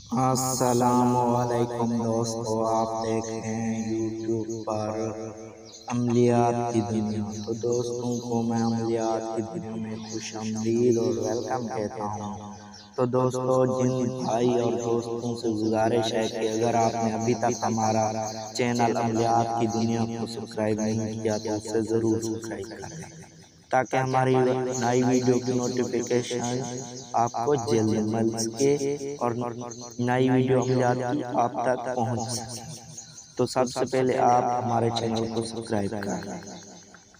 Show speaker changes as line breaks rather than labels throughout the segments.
السلام علیکم دوستو، آپ دیکھ رہے ہیں یوٹیوب پر عملیات کی دنیا۔ تو دوستوں کو میں عملیات کی دنیا میں خوش آمدید اور ویلکم کہتا ہوں۔ تو دوستو، جن بھائی اور دوستوں سے گزارش ہے کہ اگر آپ نے ابھی تک ہمارا چینل عملیات کی دنیا کو سبسکرائب نہیں کیا تو اسے ضرور سبسکرائب کریں تاکہ ہماری نئی ویڈیو کی نوٹیفیکیشن آپ کو جلد مل سکے اور نئی ویڈیو عملیات کی آپ تک پہنچ سکے۔ تو سب سے پہلے آپ ہمارے چینل کو سبسکرائب کریں۔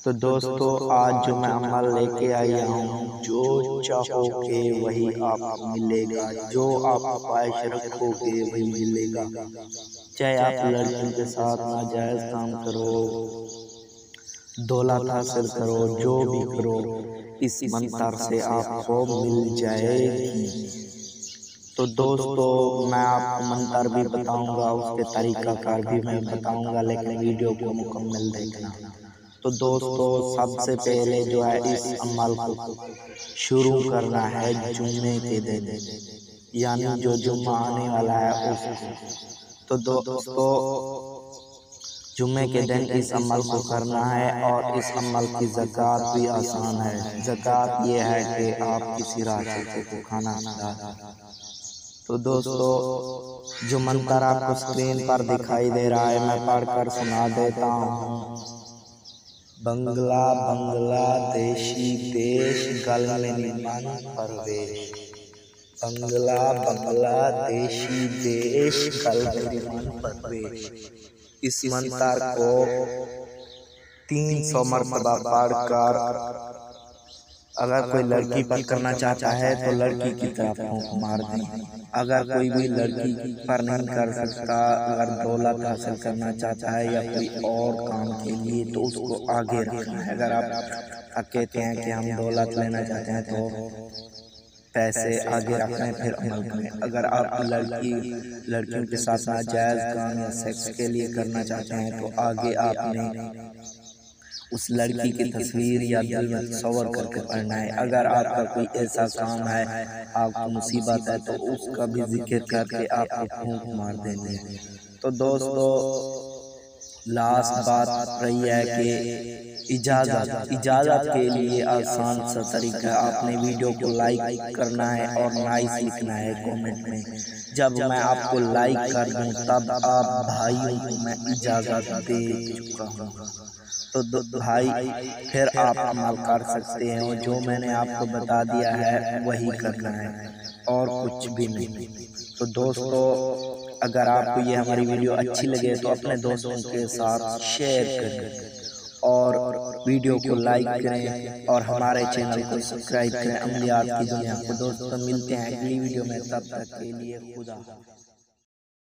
تو دوستو، آج جو میں عمل لے کے آیا ہوں، جو چاہو گے وہی آپ کو ملے گا، جو آپ خواہش رکھو گے وہی ملے گا۔ چاہے آپ لڑکیوں کے ساتھ ناجائز کام کرو، دولت حاصل کرو، جو بھی کرو، اس منتر سے آپ کو مل جائے گی۔ تو دوستو، میں آپ کو منتر بھی بتاؤں گا، اس کے طریقہ کار بھی میں بتاؤں گا، لیکن ویڈیو کو مکمل دیکھنا۔ تو دوستو، سب سے پہلے جو ہے اس عمل کو شروع کرنا ہے جمعے کے دن، یعنی جو جمعہ آنے والا ہے اس کو۔ تو دوستو، جمعے کے دن اس عمل کو کرنا ہے، اور اس عمل کی زکوٰۃ بھی آسان ہے۔ زکوٰۃ یہ ہے کہ آپ کسی راشد کو کھانا کھلا دیں۔ تو دوستو، جو منتر آپ کو سکرین پر دکھائی دے رہا ہے، میں پڑھ کر سنا دیتا ہوں۔ بنگلہ دیشی دیش گل میں نیمن پرویش، بنگلہ دیشی دیش گل میں نیمن پرویش۔ اس منتر کو 300 مرتبہ پڑھ کر اگر کوئی لڑکی پر کرنا چاہتا ہے تو لڑکی کی طرف پھونک مار دیں۔ اگر کوئی بھی لڑکی پر نہیں کر سکتا، اگر دولت حاصل کرنا چاہتا ہے یا کوئی اور کام کے لیے، تو اس کو آگے رکھنا ہے۔ اگر آپ کہتے ہیں کہ ہم دولت لینا چاہتے ہیں تو پیسے آگے رکھیں، پھر عمل کریں۔ اگر آپ لڑکیوں کے ساتھ ناجائز کام یا سیکس کے لیے کرنا چاہتے ہیں تو آگے آپ نے اس لڑکی کی تصویر یا دل میں تصور کر کے پڑھنا ہے۔ اگر آپ کا کوئی ایسا کام ہے، آپ کو مصیبت ہے، تو اس کا بھی ذکر کر کے آپ کو پھونک مار دیں گے۔ تو دوستو، لاسٹ بات رہی ہے کہ اجازت کے لیے آسان سا طریقہ، آپ نے ویڈیو کو لائک کرنا ہے اور نائس لکھنا ہے کومنٹ میں۔ جب میں آپ کو لائک کر دوں تب آپ بھائیوں کو میں اجازت دے چکا ہوں۔ تو بھائی، پھر آپ عمل کر سکتے ہیں، اور جو میں نے آپ کو بتا دیا ہے وہی کرنا ہے اور کچھ بھی نہیں۔ تو دوستو، اگر آپ کو یہ ہماری ویڈیو اچھی لگے تو اپنے دوستوں کے ساتھ شیئر کریں اور ویڈیو کو لائک کریں اور ہمارے چینل کو سبسکرائب کریں عملیات کی دنیا کو۔ دوستو، ملتے ہیں اگلی ویڈیو میں، تب تک کے لیے خدا حافظ۔